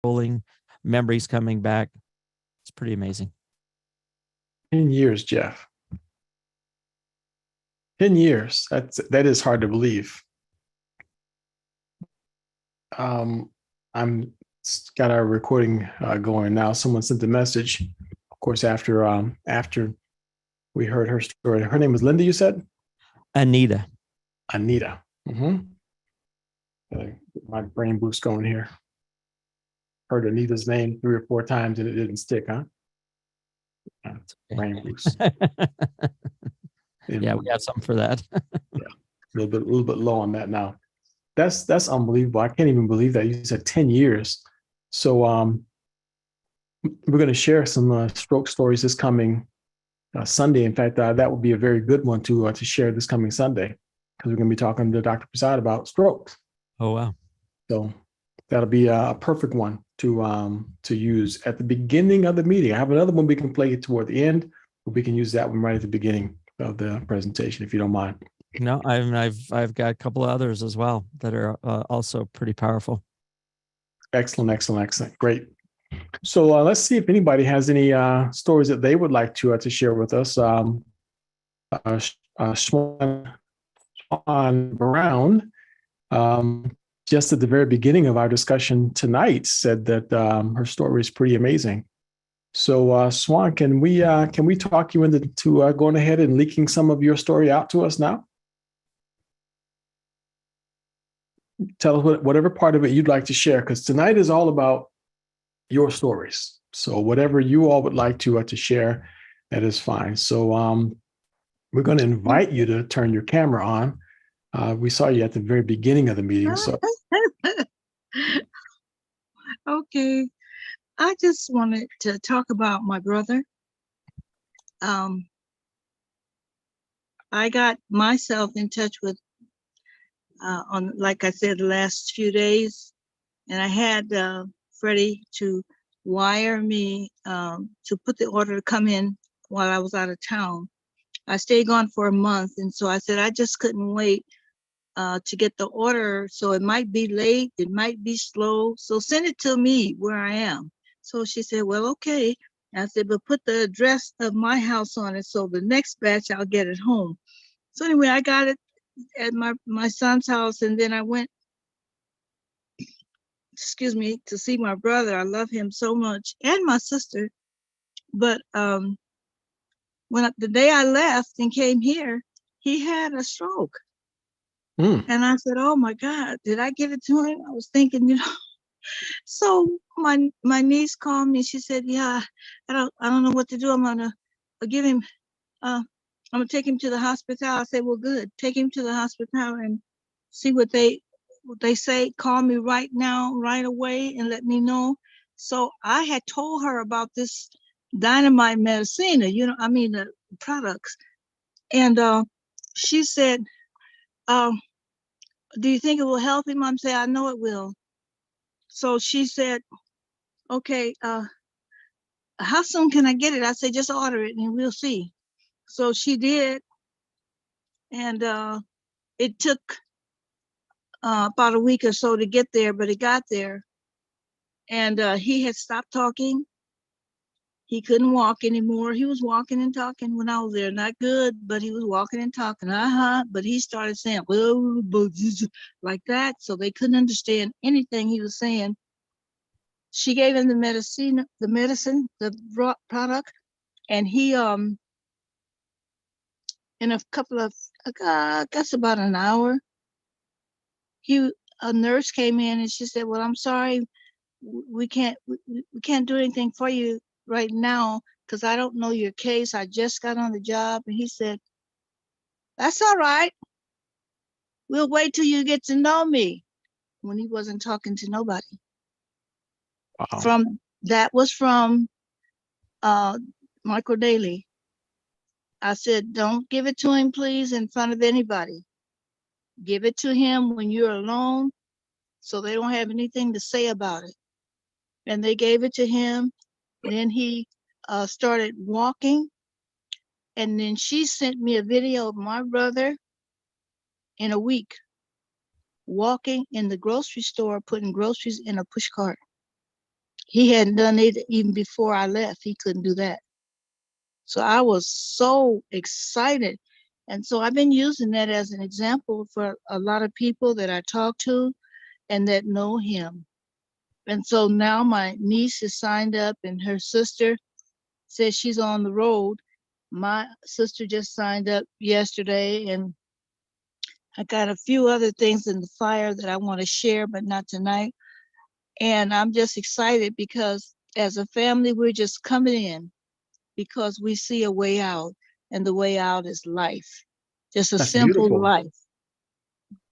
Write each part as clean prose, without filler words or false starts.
rolling, memories coming back. It's pretty amazing. 10 years, Jeff. 10 years. That is hard to believe. I'm got our recording going now. Someone sent a message, of course, after we heard her story. Her name was Linda, you said? Anita. Mm-hmm. My brain boost going here. Heard Anita's name 3 or 4 times and it didn't stick, huh? Brain boost. Yeah, we got something for that. Yeah, a little bit low on that now. That's unbelievable. I can't even believe that you said 10 years. So we're going to share some stroke stories this coming Sunday. In fact, that would be a very good one to share this coming Sunday, because we're going to be talking to Dr. Prasad about strokes. Oh, wow. So that'll be a perfect one to use at the beginning of the meeting. I have another one we can play toward the end, but we can use that one right at the beginning of the presentation, if you don't mind. No, I've got a couple of others as well that are also pretty powerful. Excellent. Great. So let's see if anybody has any stories that they would like to share with us. Swan Brown, just at the very beginning of our discussion tonight, said that her story is pretty amazing. So Swan, can we talk you into going ahead and leaking some of your story out to us now? Tell us whatever part of it you'd like to share, because tonight is all about your stories. So whatever you all would like to share, that is fine. So we're going to invite you to turn your camera on. We saw you at the very beginning of the meeting. So okay, I just wanted to talk about my brother. I got myself in touch with on, like I said, the last few days, and I had Freddie to wire me to put the order to come in while I was out of town. I stayed gone for a month, and so I said I just couldn't wait to get the order. So it might be late, it might be slow, so send it to me where I am. So she said, well, okay. I said, but put the address of my house on it, so the next batch I'll get it home. So anyway, I got it at my son's house, and then I went, to see my brother. I love him so much, and my sister. But when the day I left and came here, he had a stroke. And I said, oh my God, did I give it to him? I was thinking, So my niece called me. She said, yeah, I don't know what to do. I'm gonna give him I'm gonna take him to the hospital. I said, well, good. Take him to the hospital and see what they say. Call me right now, right away, and let me know. So I had told her about this dynamite medicine, the products. And she said, do you think it will help him? I'm saying, I know it will. So she said, okay, how soon can I get it? I said, just order it and we'll see. So she did. And it took about a week or so to get there, but it got there. And he had stopped talking. He couldn't walk anymore. He was walking and talking when I was there. Not good, but he was walking and talking. But he started saying, like that. So they couldn't understand anything he was saying. She gave him the medicine, the product, and he, in a couple of, I guess about an hour, a nurse came in and she said, well, I'm sorry, we can't do anything for you right now because I don't know your case. I just got on the job. And he said, that's all right. We'll wait till you get to know me, when he wasn't talking to nobody. Wow. That was from Michael Daly. I said, don't give it to him, please, in front of anybody. Give it to him when you're alone so they don't have anything to say about it. And they gave it to him. Then he started walking. And then she sent me a video of my brother in a week walking in the grocery store, putting groceries in a push cart. He hadn't done it even before I left. He couldn't do that. So I was so excited. And so I've been using that as an example for a lot of people that I talk to and that know him. And so now my niece is signed up and her sister says she's on the road. My sister just signed up yesterday, and I got a few other things in the fire that I want to share, but not tonight. And I'm just excited because as a family, we're just coming in because we see a way out, and the way out is life, just a That's simple beautiful. life.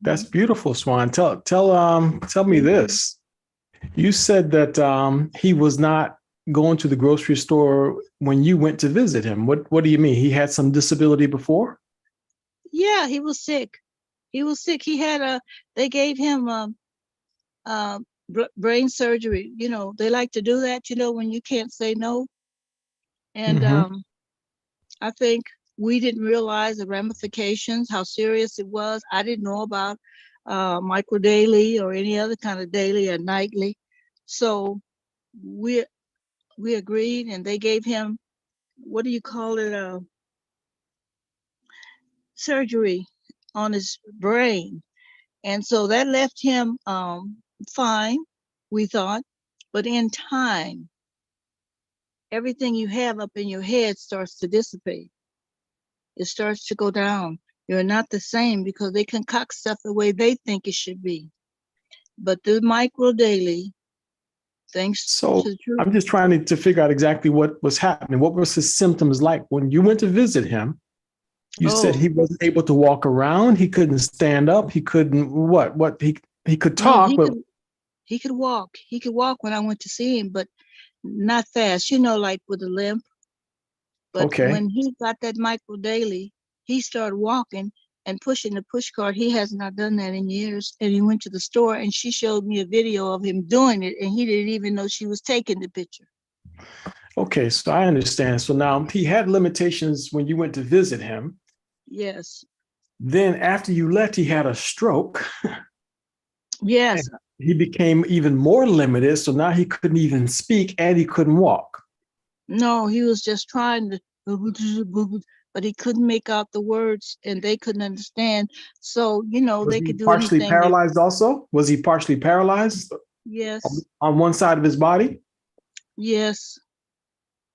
That's beautiful, Swan. Tell me this. You said that he was not going to the grocery store when you went to visit him. What do you mean? He had some disability before? Yeah, he was sick. He was sick. They gave him brain surgery. You know, they like to do that, when you can't say no. And Mm-hmm. I think we didn't realize the ramifications, how serious it was. I didn't know about micro daily or any other kind of daily or nightly. So we agreed, and they gave him, what do you call it, surgery on his brain. And so that left him fine, we thought. But in time, everything you have up in your head starts to dissipate. It starts to go down. You're not the same because they concoct stuff the way they think it should be. But the micro daily, thanks So to the truth. I'm just trying to figure out exactly what was happening. What was his symptoms like when you went to visit him? You said he wasn't able to walk around. He couldn't stand up. He couldn't what? He could No, talk, but he could walk. He could walk when I went to see him, but not fast, like with a limp. But okay. when he got that micro daily, he started walking and pushing the push cart. He has not done that in years. And he went to the store and she showed me a video of him doing it, and he didn't even know she was taking the picture. Okay, so I understand. So now he had limitations when you went to visit him. Yes. Then after you left, he had a stroke. Yes. And he became even more limited. So now he couldn't even speak and he couldn't walk. No, he was just trying to, but he couldn't make out the words and they couldn't understand. So, Was they he could do partially anything. paralyzed also? Was he partially paralyzed Yes. on one side of his body? Yes.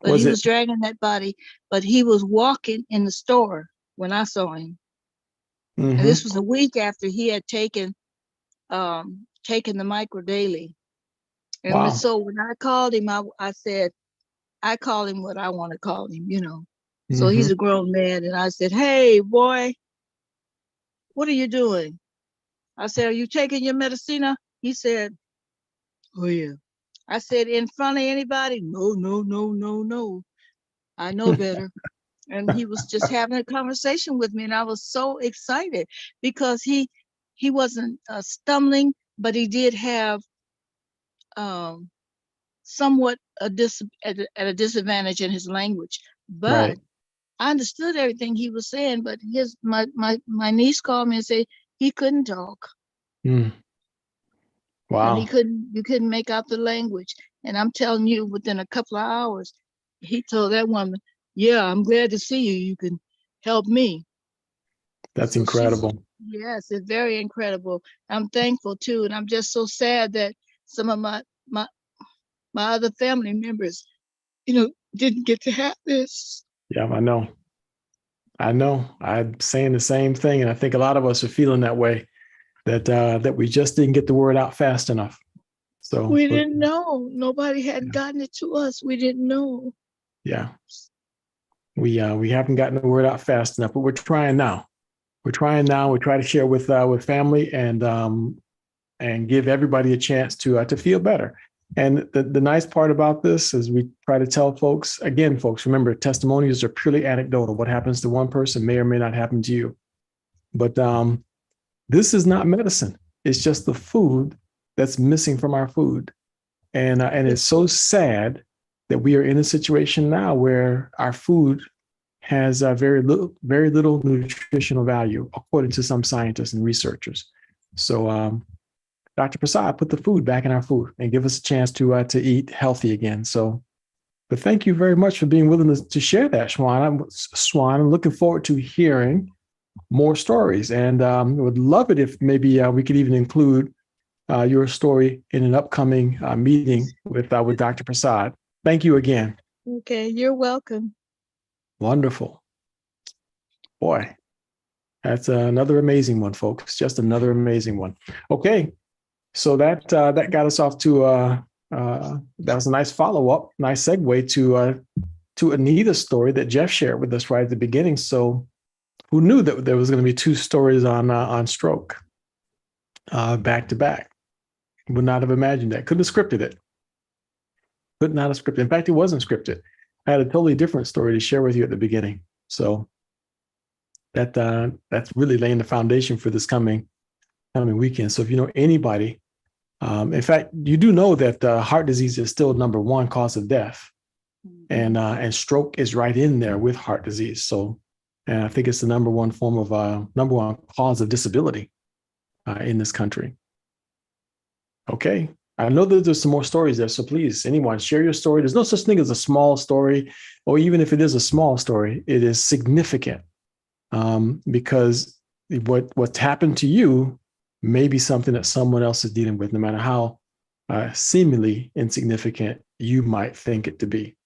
But Was he it? was dragging that body, but he was walking in the store when I saw him. Mm-hmm. And this was a week after he had taken the micro daily. And Wow. so when I called him, I said, I call him what I want to call him, So Mm-hmm. he's a grown man. And I said, hey, boy, what are you doing? I said, are you taking your medicina? He said, oh, yeah. I said, in front of anybody? No, no, no, no, no. I know better. And he was just having a conversation with me. And I was so excited because he wasn't stumbling, but he did have somewhat at a disadvantage in his language. But Right. I understood everything he was saying, but my niece called me and said he couldn't talk. Mm. Wow. And you couldn't make out the language. And I'm telling you, within a couple of hours, he told that woman, yeah, I'm glad to see you. You can help me. That's So incredible. yes, it's very incredible. I'm thankful too. And I'm just so sad that some of my other family members, didn't get to have this. Yeah, I know. I'm saying the same thing. And I think a lot of us are feeling that way, that we just didn't get the word out fast enough. So we didn't know. Nobody had gotten it to us. We didn't know. Yeah. We haven't gotten the word out fast enough, but we're trying now. We try to share with family and give everybody a chance to feel better. And the nice part about this is we try to tell folks, again, folks, remember, testimonials are purely anecdotal. What happens to one person may or may not happen to you. But this is not medicine. It's just the food that's missing from our food. And it's so sad that we are in a situation now where our food has very little nutritional value, according to some scientists and researchers. So Dr. Prasad put the food back in our food and give us a chance to eat healthy again. So, but thank you very much for being willing to share that, Swan. I'm looking forward to hearing more stories, and would love it if maybe we could even include your story in an upcoming meeting with Dr. Prasad. Thank you again. Okay, you're welcome. Wonderful. Boy, that's another amazing one, folks. Just another amazing one. Okay, so that got us off to that was a nice follow-up, nice segue to Anita's story that Jeff shared with us right at the beginning. So who knew that there was going to be two stories on stroke back to back? Would not have imagined that. Couldn't have scripted it. Could not have scripted. In fact, it wasn't scripted. I had a totally different story to share with you at the beginning. So that's really laying the foundation for this coming weekend. So if you know anybody, in fact, you do know that heart disease is still number one cause of death, and stroke is right in there with heart disease. So, and I think it's the number one cause of disability in this country. Okay. I know that there's some more stories there. So please, anyone, share your story. There's no such thing as a small story, or even if it is a small story, it is significant because what's happened to you may be something that someone else is dealing with, no matter how seemingly insignificant you might think it to be.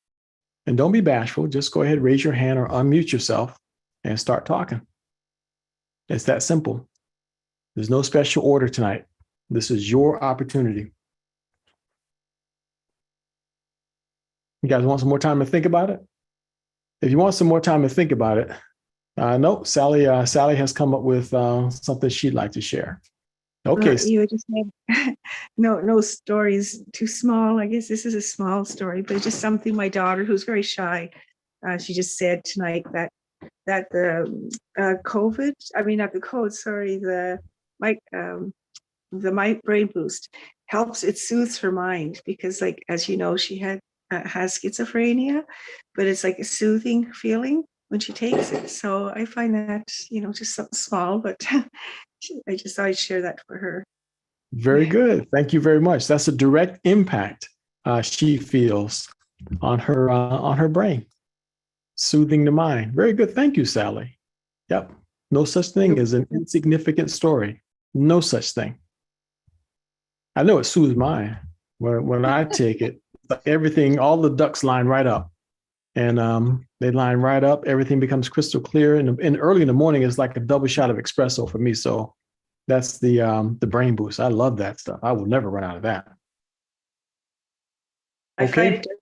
And don't be bashful. Just go ahead, raise your hand or unmute yourself and start talking. It's that simple. There's no special order tonight. This is your opportunity. You guys want some more time to think about it? If you want some more time to think about it, no, Sally has come up with something she'd like to share. Okay. You just said no stories too small. I guess this is a small story, but just something my daughter, who's very shy, she just said tonight that the COVID, I mean not the code, sorry, the brain boost helps. It soothes her mind because, like, as you know, she has schizophrenia, but it's like a soothing feeling when she takes it. So I find that, just something small, but I just thought I'd share that for her. Very good. Thank you very much. That's a direct impact she feels on her brain, soothing the mind. Very good. Thank you, Sally. Yep. No such thing as an insignificant story. No such thing. I know it soothes mine. When I take it, everything, all the ducks line right up. And they line right up. Everything becomes crystal clear. And early in the morning, it's like a double shot of espresso for me. So that's the brain boost. I love that stuff. I will never run out of that. I find it does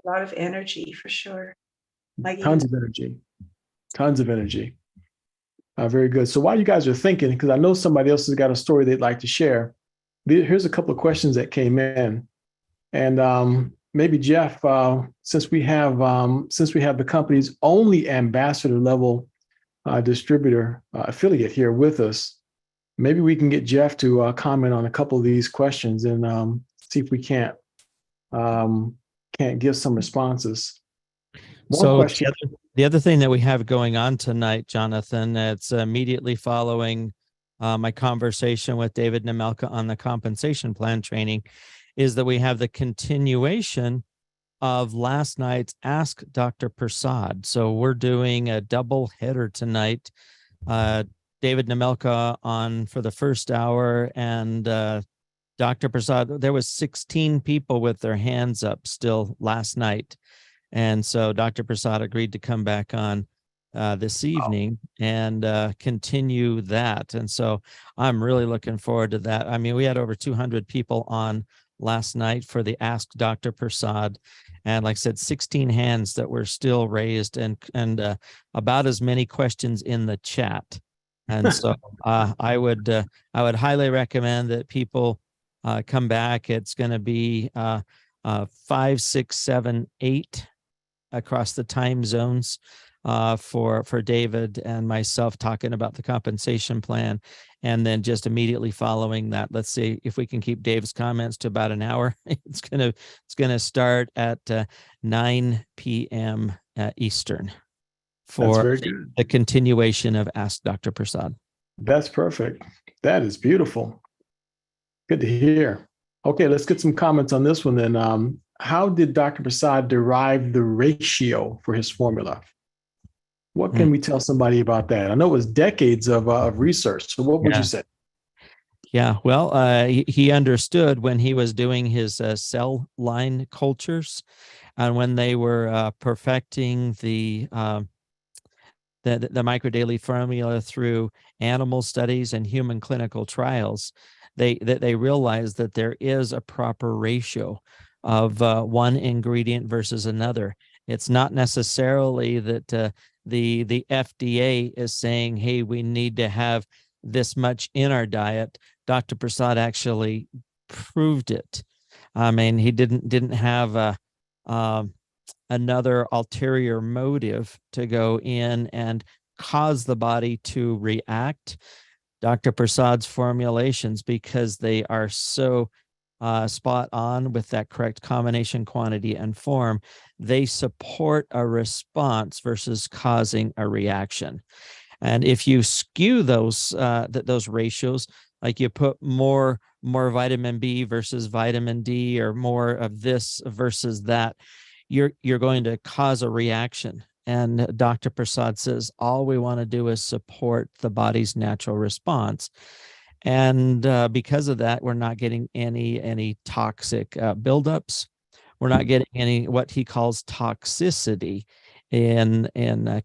a lot of energy for sure. Like Tons of energy. Tons of energy. Very good. So while you guys are thinking, because I know somebody else has got a story they'd like to share, here's a couple of questions that came in. And maybe Jeff, since we have the company's only ambassador level distributor affiliate here with us, maybe we can get Jeff to comment on a couple of these questions and see if we can't give some responses. The other thing that we have going on tonight, Jonathan, it's immediately following my conversation with David Nemelka on the compensation plan training, is that we have the continuation of last night's Ask Dr. Prasad. So we're doing a double header tonight. David Nemelka on for the first hour, and Dr. Prasad. There was 16 people with their hands up still last night. And so Dr. Prasad agreed to come back on this evening and continue that. And so I'm really looking forward to that. I mean, we had over 200 people on last night for the Ask Dr. Prasad. And like I said, 16 hands that were still raised and about as many questions in the chat. And so I would highly recommend that people come back. It's going to be 5, 6, 7, 8 across the time zones for David and myself talking about the compensation plan. And then just immediately following that, let's see if we can keep Dave's comments to about an hour. It's gonna start at 9 p.m. Eastern for the continuation of Ask Dr. Prasad. That's perfect. That is beautiful. Good to hear. Okay, let's get some comments on this one then. How did Dr. Prasad derive the ratio for his formula? What can we tell somebody about that? I know it was decades of research. So what would you say? Yeah, well, he understood when he was doing his cell line cultures, and when they were perfecting the microdaily formula through animal studies and human clinical trials, they realized that there is a proper ratio of one ingredient versus another. It's not necessarily that the FDA is saying, "Hey, we need to have this much in our diet." Dr. Prasad actually proved it. I mean, he didn't have another ulterior motive to go in and cause the body to react. Dr. Prasad's formulations, because they are so spot on with that correct combination, quantity, and form, they support a response versus causing a reaction. And if you skew those ratios, like you put more vitamin B versus vitamin D, or more of this versus that, you're going to cause a reaction. And Dr. Prasad says all we want to do is support the body's natural response. And because of that, we're not getting any toxic buildups. We're not getting any what he calls toxicity in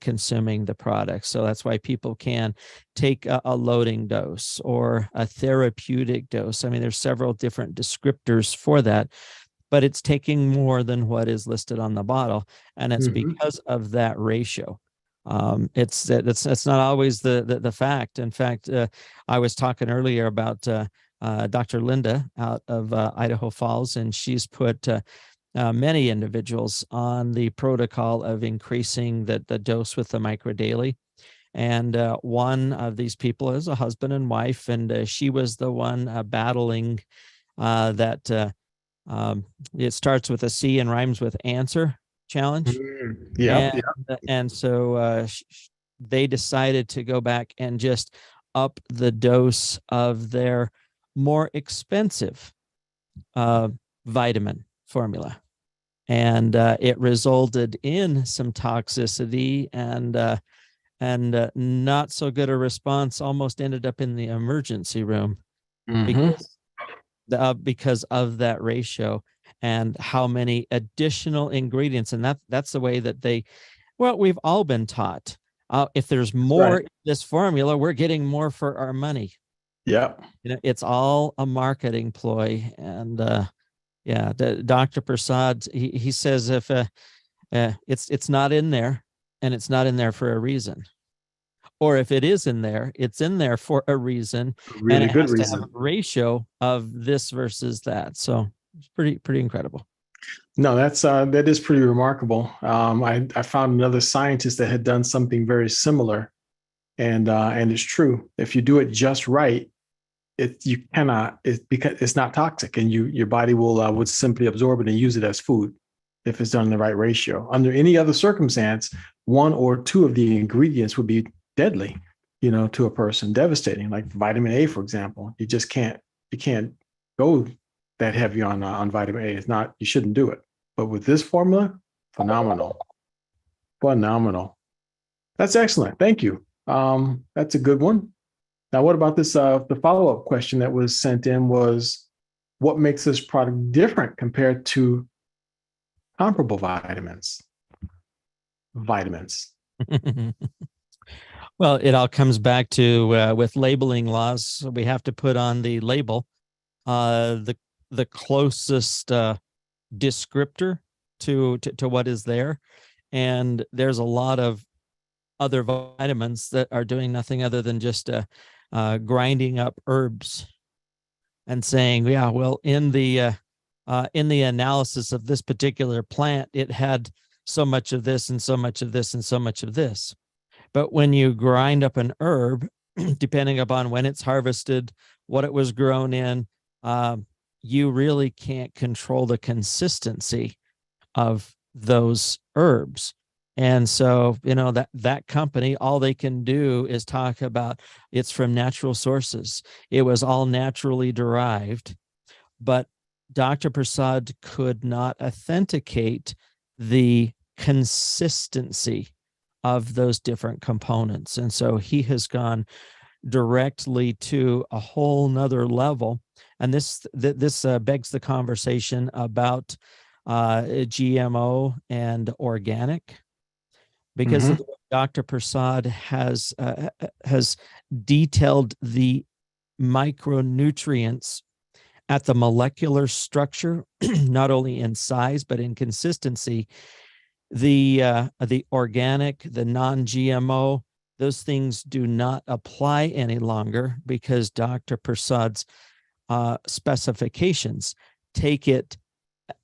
consuming the product. So that's why people can take a loading dose or a therapeutic dose. I mean, there's several different descriptors for that, but it's taking more than what is listed on the bottle, and it's because of that ratio. It's not always the fact. In fact, I was talking earlier about Dr. Linda out of Idaho Falls, and she's put many individuals on the protocol of increasing the dose with the microdaily. And one of these people is a husband and wife, and she was the one battling that it starts with a C and rhymes with answer challenge. And so they decided to go back and just up the dose of their more expensive vitamin formula. And it resulted in some toxicity and not so good a response, almost ended up in the emergency room because of that ratio and how many additional ingredients. And that's the way that we've all been taught. If there's more in this formula, we're getting more for our money. Yeah. It's all a marketing ploy. And Dr. Prasad, he says if it's not in there, and it's not in there for a reason. Or if it is in there, it's in there for a reason, really and it good has reason. to have a ratio of this versus that. So it's pretty incredible. No, that is pretty remarkable. I found another scientist that had done something very similar, and it's true. If you do it just right, because it's not toxic, and your body would simply absorb it and use it as food if it's done in the right ratio. Under any other circumstance, one or two of the ingredients would be deadly, to a person, devastating. Like vitamin A, for example, you can't go that heavy on vitamin A. It's not, you shouldn't do it. But with this formula, phenomenal. That's excellent. Thank you. That's a good one. Now, what about this? The follow-up question that was sent in was, what makes this product different compared to comparable vitamins? Well, it all comes back to with labeling laws. We have to put on the label the closest descriptor to what is there. And there's a lot of other vitamins that are doing nothing other than just grinding up herbs and saying, yeah, well, in the analysis of this particular plant, it had so much of this and so much of this and so much of this. But when you grind up an herb, depending upon when it's harvested, what it was grown in, you really can't control the consistency of those herbs. And so, that company, all they can do is talk about it's from natural sources. It was all naturally derived, but Dr. Prasad could not authenticate the consistency of those different components. And so he has gone directly to a whole nother level. And this begs the conversation about GMO and organic, because of the way Dr. Prasad has detailed the micronutrients at the molecular structure, not only in size but in consistency. The organic, the non-GMO, those things do not apply any longer because Dr. Prasad's specifications take it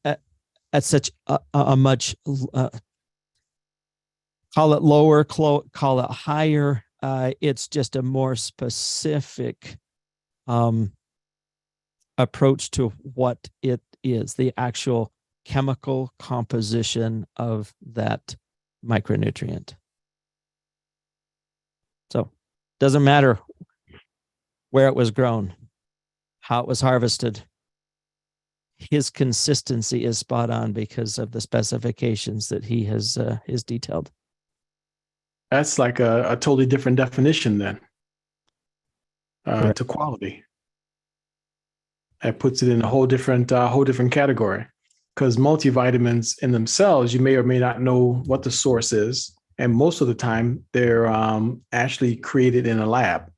at such a much call it lower, call it higher. It's just a more specific approach to what it is, the actual chemical composition of that micronutrient. So doesn't matter where it was grown, how it was harvested. His consistency is spot on because of the specifications that he has detailed. That's like a totally different definition then to quality. That puts it in a whole different category, because multivitamins in themselves, you may or may not know what the source is. And most of the time they're actually created in a lab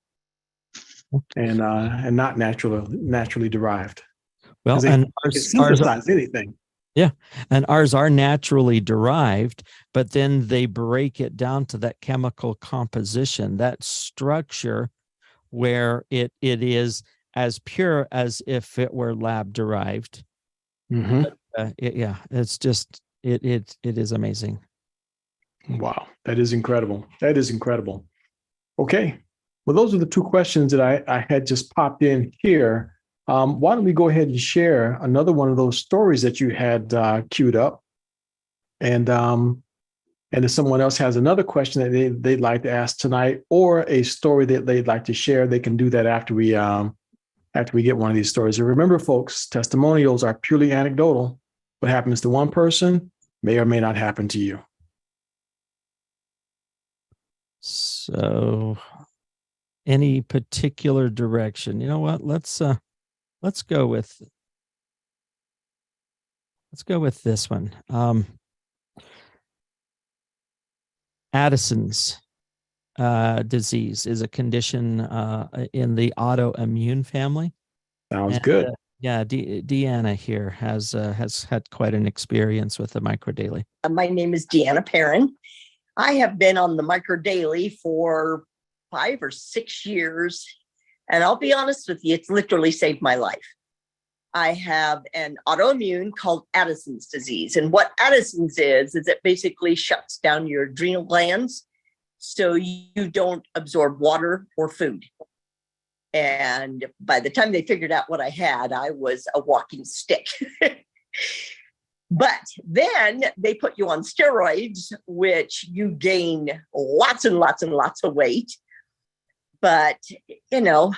and not naturally derived. Well, they and can synthesize anything. Yeah. And ours are naturally derived, but then they break it down to that chemical composition, that structure where it is as pure as if it were lab derived. Mm-hmm. But, it's just, it is amazing. Wow. That is incredible. That is incredible. Okay. Well, those are the two questions that I had just popped in here. Why don't we go ahead and share another one of those stories that you had queued up, and if someone else has another question that they'd like to ask tonight, or a story that they'd like to share, they can do that after we get one of these stories. And remember, folks, testimonials are purely anecdotal. What happens to one person may or may not happen to you. So, any particular direction? You know what? Let's go with this one. Addison's disease is a condition in the autoimmune family. Sounds good. Deanna here has had quite an experience with the microdaily. My name is Deanna Perrin. I have been on the microdaily for 5 or 6 years, and I'll be honest with you, it's literally saved my life. I have an autoimmune called Addison's disease. And what Addison's is it basically shuts down your adrenal glands so you don't absorb water or food. And by the time they figured out what I had, I was a walking stick. But then they put you on steroids, which you gain lots and lots and lots of weight. But, everybody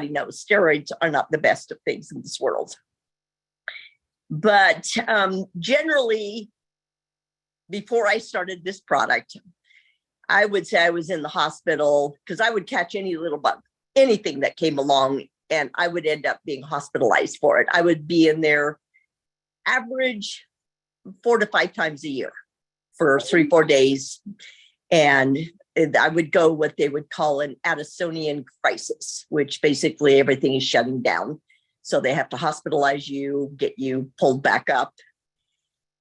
knows steroids are not the best of things in this world. But generally, before I started this product, I would say I was in the hospital because I would catch any little bug, anything that came along, and I would end up being hospitalized for it. I would be in there average 4 to 5 times a year for 3-4 days. And I would go what they would call an Addisonian crisis, which basically everything is shutting down. So they have to hospitalize you, get you pulled back up.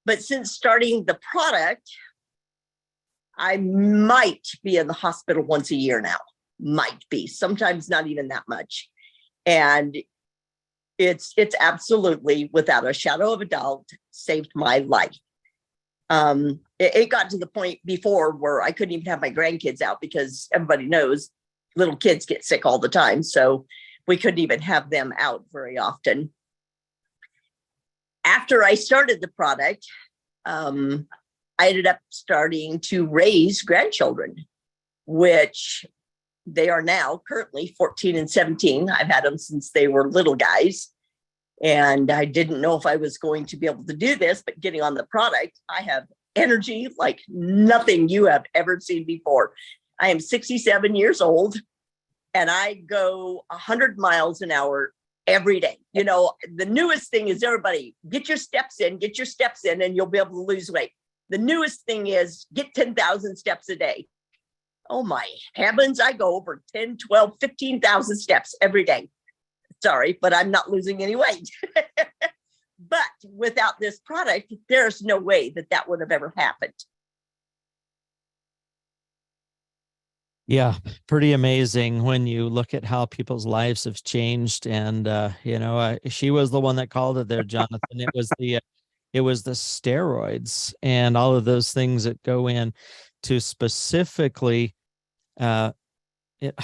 But since starting the product, I might be in the hospital once a year now. Might be, sometimes not even that much. And it's absolutely, without a shadow of a doubt, saved my life. It got to the point before where I couldn't even have my grandkids out because everybody knows little kids get sick all the time. So we couldn't even have them out very often. After I started the product, I ended up starting to raise grandchildren, which they are now currently 14 and 17. I've had them since they were little guys. And I didn't know if I was going to be able to do this, but getting on the product, I have energy like nothing you have ever seen before. I am 67 years old and I go 100 miles an hour every day. You know, the newest thing is everybody get your steps in, and you'll be able to lose weight. The newest thing is get 10,000 steps a day. Oh my heavens, I go over 10, 12, 15,000 steps every day. Sorry, but I'm not losing any weight. But without this product, there's no way that that would have ever happened. Yeah, pretty amazing when you look at how people's lives have changed. And she was the one that called it there, Jonathan. It was the steroids and all of those things that go in to specifically it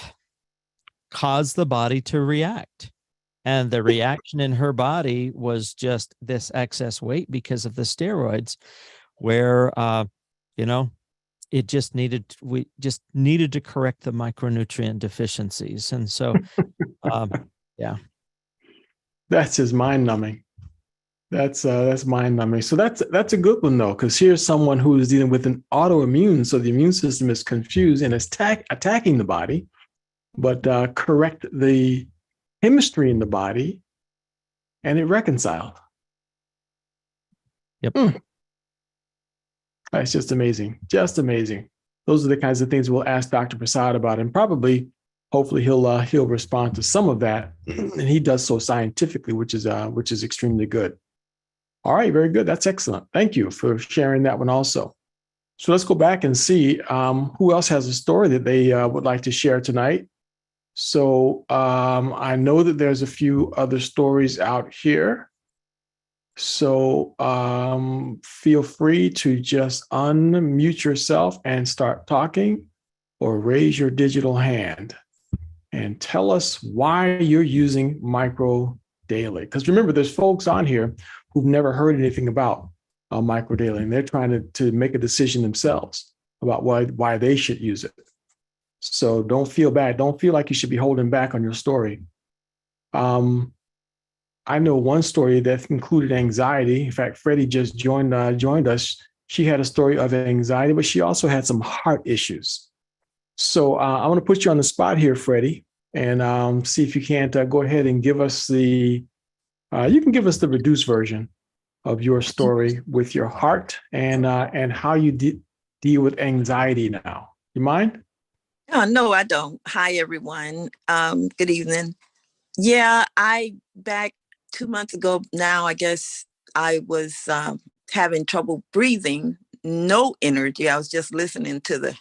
cause the body to react. And the reaction in her body was just this excess weight because of the steroids, where we just needed to correct the micronutrient deficiencies. And so yeah. That's just mind-numbing. That's mind-numbing. So that's a good one though, because here's someone who is dealing with an autoimmune, so the immune system is confused and is attacking the body, but correct the chemistry in the body, and it reconciled. Yep. That's just amazing. Just amazing. Those are the kinds of things we'll ask Dr. Prasad about, and hopefully he'll respond to some of that, and he does so scientifically, which is extremely good. All right, very good. That's excellent. Thank you for sharing that one also. So let's go back and see who else has a story that they would like to share tonight. So I know that there's a few other stories out here. So feel free to just unmute yourself and start talking, or raise your digital hand and tell us why you're using Micro Daily. Because remember, there's folks on here who've never heard anything about Micro Daily, and they're trying to make a decision themselves about why they should use it. So don't feel bad. Don't feel like you should be holding back on your story. I know one story that included anxiety. In fact, Freddie just joined us. She had a story of anxiety, but she also had some heart issues. So I want to put you on the spot here, Freddie, and see if you can't go ahead and give us the reduced version of your story with your heart and how you deal with anxiety now. You mind? Oh, no, I don't. Hi, everyone. Good evening. Yeah, back 2 months ago now, I guess I was having trouble breathing, no energy. I was just listening to the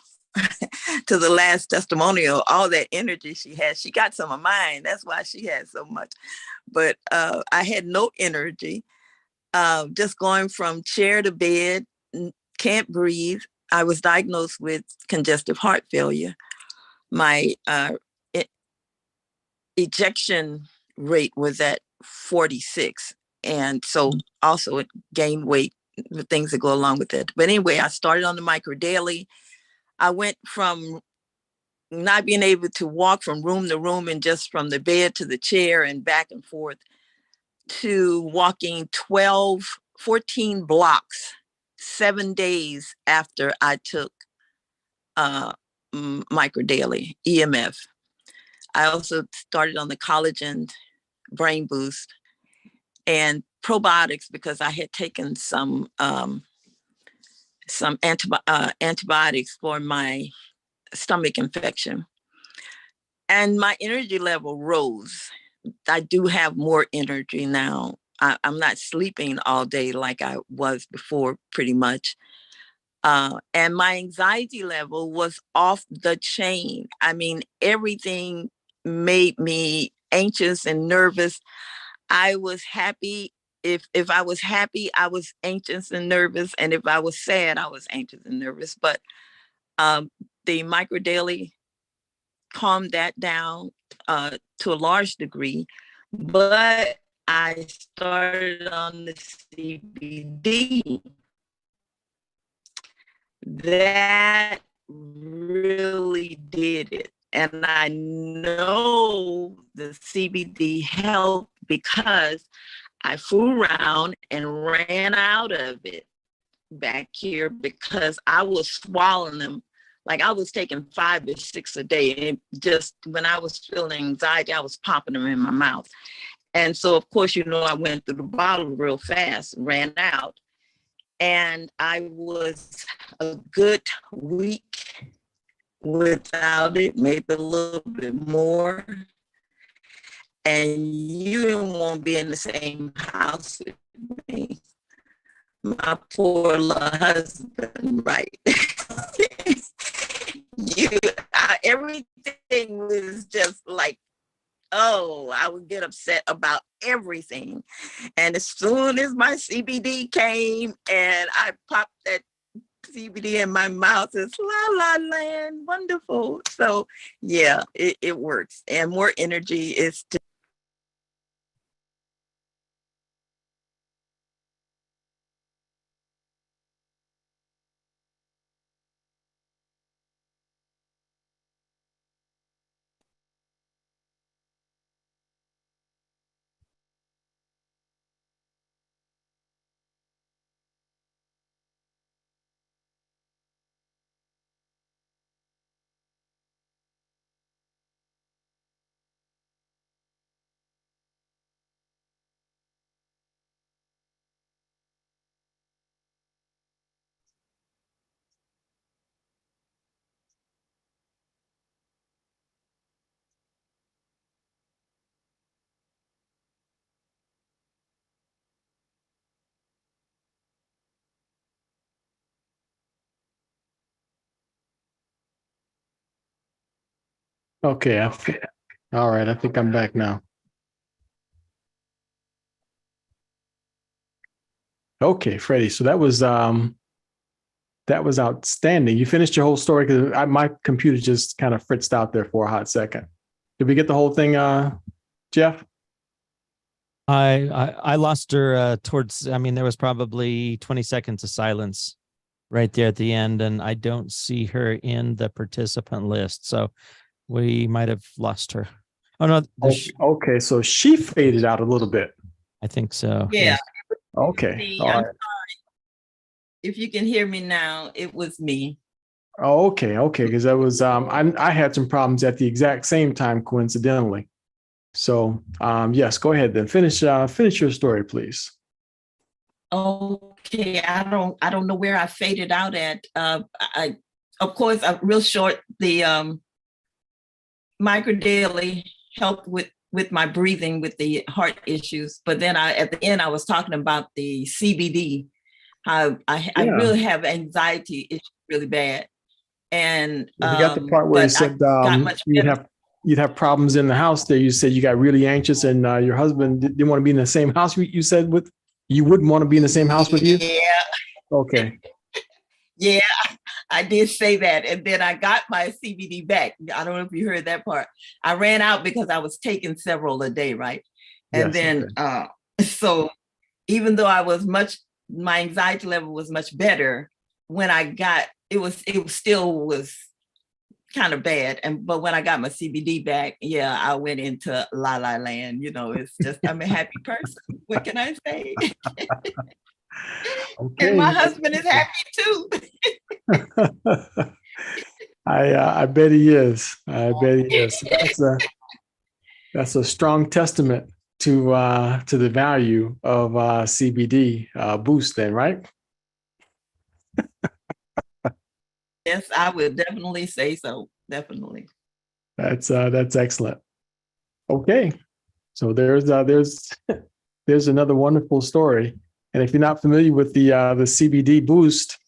to the last testimonial, all that energy she had. She got some of mine. That's why she had so much. But I had no energy, just going from chair to bed, can't breathe. I was diagnosed with congestive heart failure. My ejection rate was at 46. And so also it gained weight, the things that go along with it. But anyway, I started on the Micro Daily. I went from not being able to walk from room to room and just from the bed to the chair and back and forth, to walking 14 blocks, 7 days after I took Micro Daily, EMF. I also started on the collagen brain boost and probiotics because I had taken some antibiotics for my stomach infection. And my energy level rose. I do have more energy now. I'm not sleeping all day like I was before, pretty much. And my anxiety level was off the chain. I mean, everything made me anxious and nervous. I was happy. If I was happy, I was anxious and nervous. And if I was sad, I was anxious and nervous. But the Micro Daily calmed that down to a large degree. But I started on the CBD. that really did it. And I know the CBD helped because I flew around and ran out of it back here because I was swallowing them. Like I was taking 5 to 6 a day. And just when I was feeling anxiety, I was popping them in my mouth. And so, of course, I went through the bottle real fast, ran out. And I was a good week without it, maybe a little bit more. And you didn't want to be in the same house with me. My poor little husband, right? Everything was just like, oh, I would get upset about everything. And as soon as my CBD came and I popped that CBD in my mouth, it's la la land, wonderful. So yeah, it works. And more energy is Okay. All right. I think I'm back now. Okay, Freddie. So that was outstanding. You finished your whole story because my computer just kind of fritzed out there for a hot second. Did we get the whole thing, Jeff? I lost her towards, there was probably 20 seconds of silence right there at the end, and I don't see her in the participant list. So we might have lost her. Oh, no. Okay, so she faded out a little bit. I think so. yeah. Yes. Okay. I'm sorry. If you can hear me now, it was me. Oh, okay. Because that was I had some problems at the exact same time, coincidentally. So yes, go ahead then. Finish your story, please. Okay, I don't know where I faded out at. I of course real short, the micro daily helped with my breathing with the heart issues. But then at the end I was talking about the CBD. I really have anxiety issues really bad. And you got the part where you said you'd have problems in the house there. You said you got really anxious and your husband didn't want to be in the same house you said with you wouldn't want to be in the same house with you? Yeah. Okay. Yeah, I did say that. And then I got my CBD back. I don't know if you heard that part. I ran out because I was taking several a day, right? And yes, then so even though my anxiety level was much better, when I got it still was kind of bad. But when I got my CBD back, yeah, I went into la la land. It's just I'm a happy person. What can I say? Okay. And my husband is happy too. I bet he is. That's a strong testament to the value of CBD boost then, right? Yes, I would definitely say so. Definitely. That's excellent. Okay. So there's another wonderful story. And if you're not familiar with the CBD boost,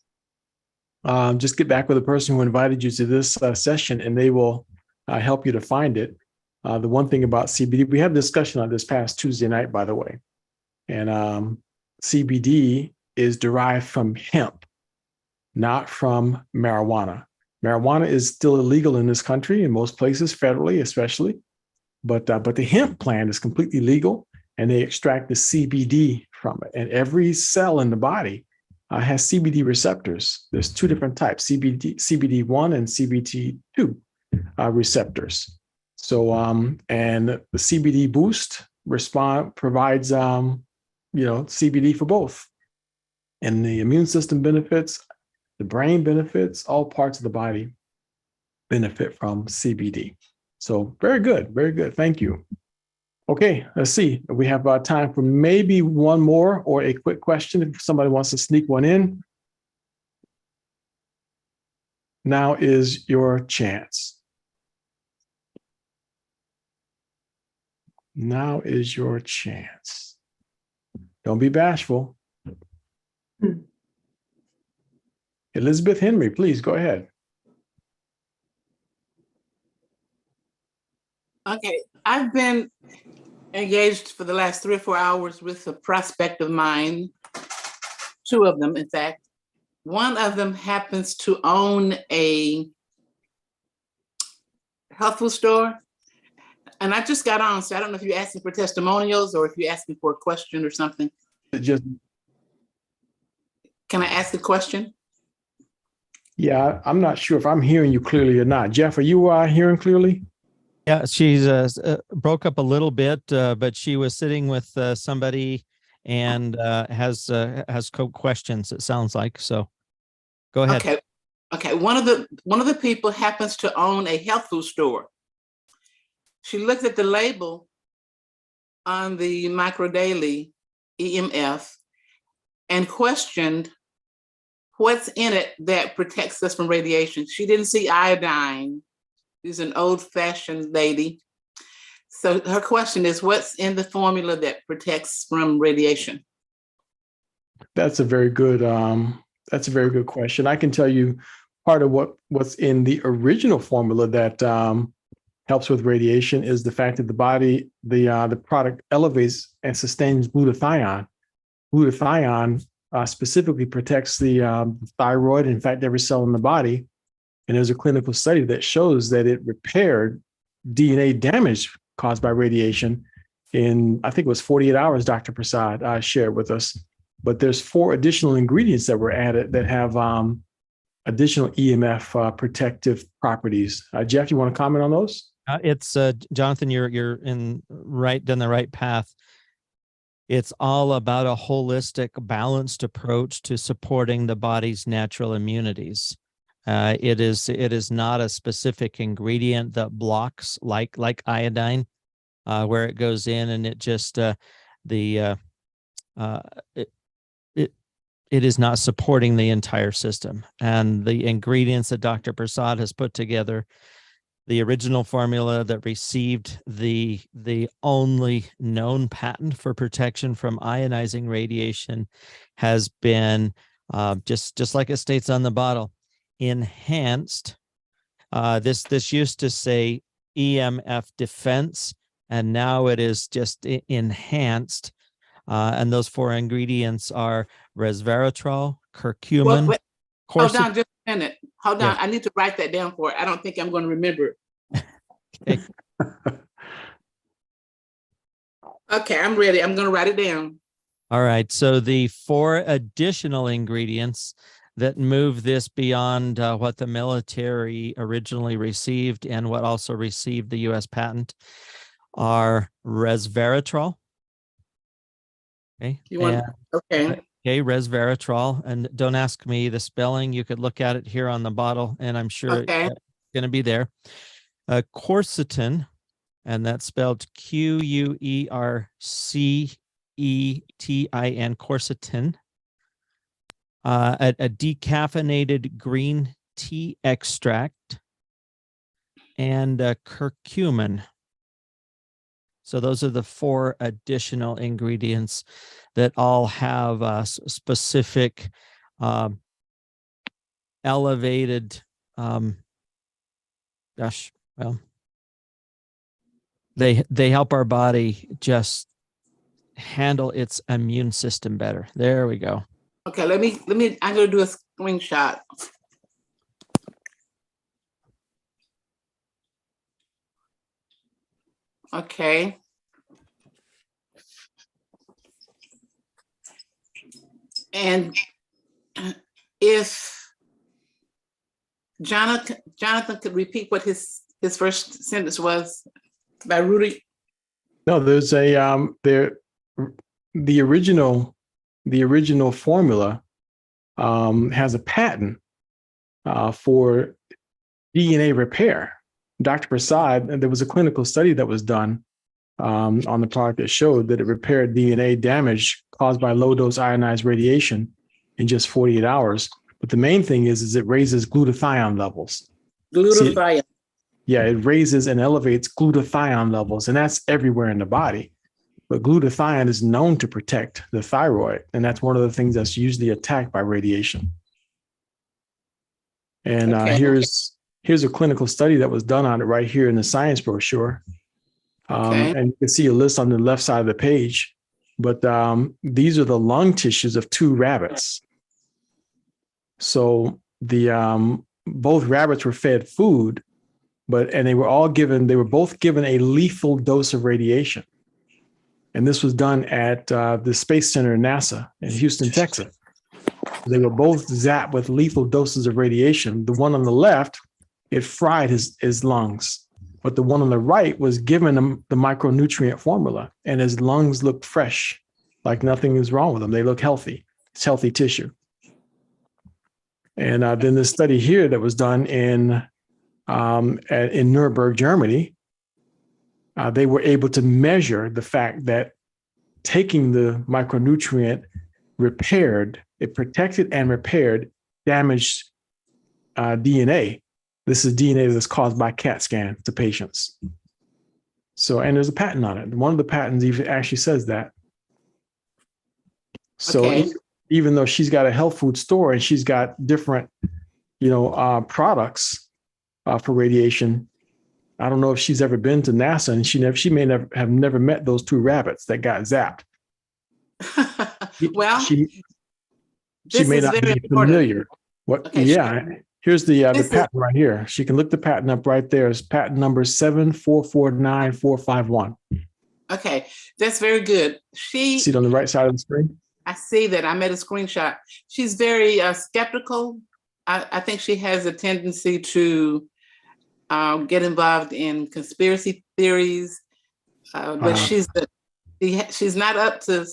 just get back with the person who invited you to this session and they will help you to find it. The one thing about CBD, we had a discussion on this past Tuesday night, by the way. And CBD is derived from hemp, not from marijuana. Marijuana is still illegal in this country, in most places, federally especially. But the hemp plant is completely legal, and they extract the CBD from it. And every cell in the body has CBD receptors. There's two different types, CBD1 and CBD2 receptors. So, and the CBD boost provides, CBD for both. And the immune system benefits, the brain benefits, all parts of the body benefit from CBD. So very good, very good. Thank you. Okay, let's see. We have time for maybe one more or a quick question if somebody wants to sneak one in. Now is your chance. Now is your chance. Don't be bashful. Elizabeth Henry, please go ahead. Okay, I've been engaged for the last 3 or 4 hours with a prospect of mine, 2 of them, in fact. One of them happens to own a health food store. And I just got on, so I don't know if you're asking for testimonials or if you're asking for a question or something. Just, Can I ask a question? yeah, I'm not sure if I'm hearing you clearly or not. Jeff, are you hearing clearly? Yeah, she's broke up a little bit, but she was sitting with somebody and has questions. It sounds like so. Go ahead. Okay. One of the people happens to own a health food store. She looked at the label on the Micro Daily EMF and questioned what's in it that protects us from radiation. She didn't see iodine. She's an old-fashioned lady. So her question is, what's in the formula that protects from radiation? That's a very good question. I can tell you part of what's in the original formula that helps with radiation is the fact that the body, the product elevates and sustains glutathione. Glutathione specifically protects the thyroid, in fact, every cell in the body. And there's a clinical study that shows that it repaired DNA damage caused by radiation in, I think it was 48 hours, Dr. Prasad shared with us. But there's 4 additional ingredients that were added that have additional EMF protective properties. Jeff, you want to comment on those? It's Jonathan, you're down the right path. It's all about a holistic, balanced approach to supporting the body's natural immunities. It is not a specific ingredient that blocks like iodine, where it goes in and it just it is not supporting the entire system. And the ingredients that Dr. Prasad has put together, the original formula that received the only known patent for protection from ionizing radiation, has been just like it states on the bottle, enhanced. This used to say EMF defense, and now it is just enhanced. And those 4 ingredients are resveratrol, curcumin. Hold on just a minute. Hold on. Yes. I need to write that down for it. I don't think I'm going to remember. Okay. Okay, I'm ready. I'm going to write it down. All right. So the 4 additional ingredients that move this beyond what the military originally received and what also received the U.S. patent are resveratrol. Okay. Okay. Okay, resveratrol. And don't ask me the spelling. You could look at it here on the bottle, and I'm sure it's going to be there. Quercetin, and that's spelled Quercetin, quercetin. A decaffeinated green tea extract, and curcumin. So those are the 4 additional ingredients that all have specific elevated, they help our body just handle its immune system better. There we go. Okay, let me, I'm going to do a screenshot. Okay. And If Jonathan could repeat what his first sentence was by Rudy. No, there's a the original formula has a patent for DNA repair. Dr. Prasad, and there was a clinical study that was done on the product that showed that it repaired DNA damage caused by low dose ionized radiation in just 48 hours. But the main thing is it raises glutathione levels. Glutathione. Yeah, it raises and elevates glutathione levels, and that's everywhere in the body. But glutathione is known to protect the thyroid, and that's one of the things that's usually attacked by radiation. And here's a clinical study that was done on it right here in the science brochure. And you can see a list on the left side of the page. But these are the lung tissues of 2 rabbits. So the both rabbits were fed food, and they were both given a lethal dose of radiation. And this was done at the Space Center in NASA in Houston, Texas. They were both zapped with lethal doses of radiation. The one on the left, it fried his lungs, but the one on the right was given him the micronutrient formula, and his lungs looked fresh, like nothing is wrong with them. They look healthy. It's healthy tissue. And then the study here that was done in Nuremberg, Germany, they were able to measure the fact that taking the micronutrient it protected and repaired damaged DNA. This is DNA that's caused by CAT scan to patients. So, and there's a patent on it. One of the patents even actually says that. So even though she's got a health food store and she's got different, products for radiation, I don't know if she's ever been to NASA, and she may have never met those 2 rabbits that got zapped. Well, she may not be familiar. What? Okay, yeah. Sure. Here's the patent right here. She can look the patent up right there. It's patent number 7449451. Okay, that's very good. See it on the right side of the screen? I see that. I made a screenshot. She's very skeptical. I think she has a tendency to get involved in conspiracy theories, but she's not up to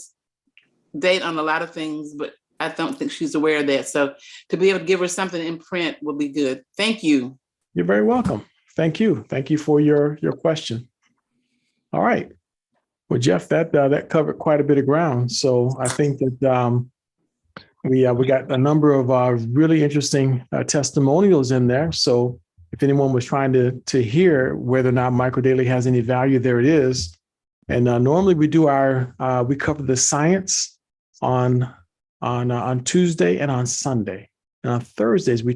date on a lot of things, but I don't think she's aware of that. So to be able to give her something in print would be good. Thank you. You're very welcome. Thank you. Thank you for your question. All right. Well, Jeff, that covered quite a bit of ground. So I think that we got a number of really interesting testimonials in there. So if anyone was trying to hear whether or not Microdaily has any value, there it is. And normally we do we cover the science on Tuesday and on Sunday. And on Thursdays, we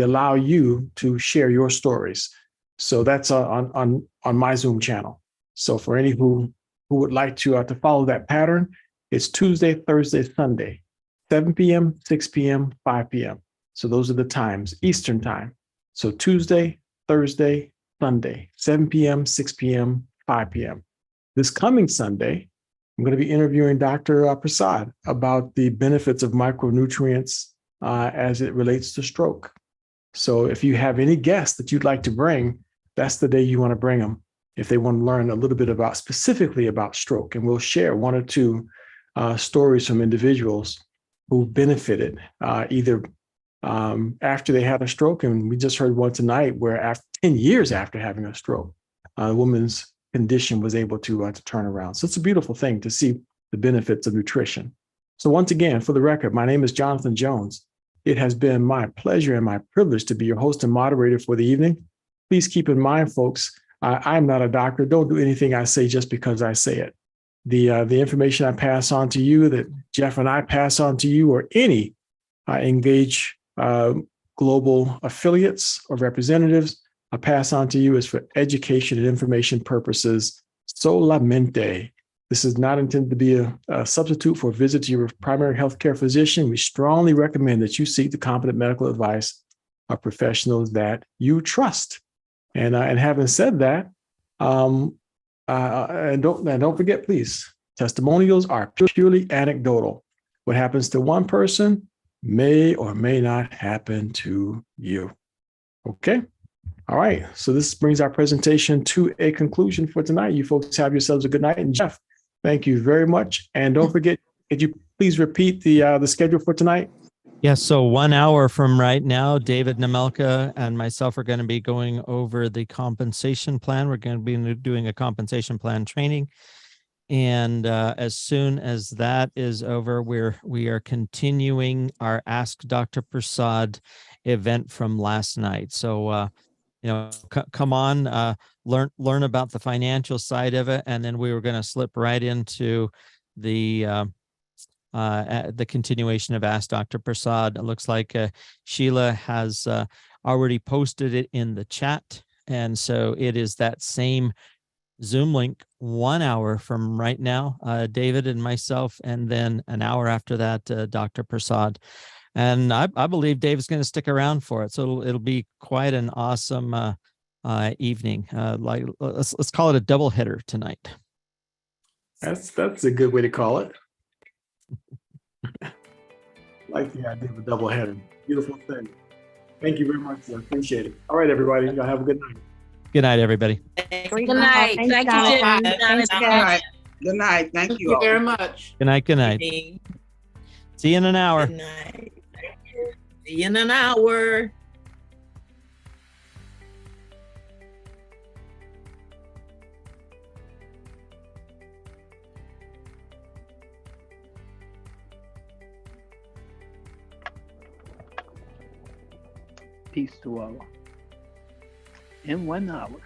allow you to share your stories. So that's on my Zoom channel. So for any who would like to follow that pattern, it's Tuesday, Thursday, Sunday, 7 p.m., 6 p.m., 5 p.m. So those are the times, Eastern time. So Tuesday, Thursday, Sunday, 7 p.m., 6 p.m., 5 p.m. This coming Sunday, I'm going to be interviewing Dr. Prasad about the benefits of micronutrients as it relates to stroke. So if you have any guests that you'd like to bring, that's the day you want to bring them if they want to learn a little bit specifically about stroke. And we'll share 1 or 2 stories from individuals who benefited either after they had a stroke. And we just heard one tonight where after 10 years after having a stroke, a woman's condition was able to turn around. So it's a beautiful thing to see the benefits of nutrition. So once again, for the record, my name is Jonathan Jones. It has been my pleasure and my privilege to be your host and moderator for the evening. Please keep in mind, folks, I'm not a doctor. Don't do anything I say just because I say it. The information I pass on to you, that Jeff and I pass on to you, or any engage global affiliates or representatives, I pass on to you is for education and information purposes solamente. This is not intended to be a substitute for a visit to your primary healthcare physician. We strongly recommend that you seek the competent medical advice of professionals that you trust. And having said that, and don't forget, please, testimonials are purely anecdotal. What happens to one person may or may not happen to you. Okay. All right. So this brings our presentation to a conclusion for tonight. You folks have yourselves a good night. And Jeff, thank you very much. And don't forget, could you please repeat the schedule for tonight? Yes, so 1 hour from right now, David Nemelka and myself are going to be going over the compensation plan. We're going to be doing a compensation plan training. And as soon as that is over, we are continuing our Ask Dr. Prasad event from last night. So come on, learn about the financial side of it, and then we were going to slip right into the continuation of Ask Dr. Prasad. It looks like Sheila has already posted it in the chat, and so it is that same Zoom link 1 hour from right now, David and myself, and then an hour after that, Dr. Prasad. And I believe Dave's going to stick around for it, so it'll be quite an awesome evening. Like let's call it a double header tonight. That's a good way to call it. Like the idea of a double header. Beautiful thing. Thank you very much. I appreciate it. All right, everybody. Y'all have a good night. Good night, everybody. Good night. Thanks, Thank Jonathan. you, Thanks, Jonathan. guys. Good night. Thank Thank you you all. very much. Good night. Good night. Good See you in an hour. night. See you in an hour. Peace to all. In 1 hour.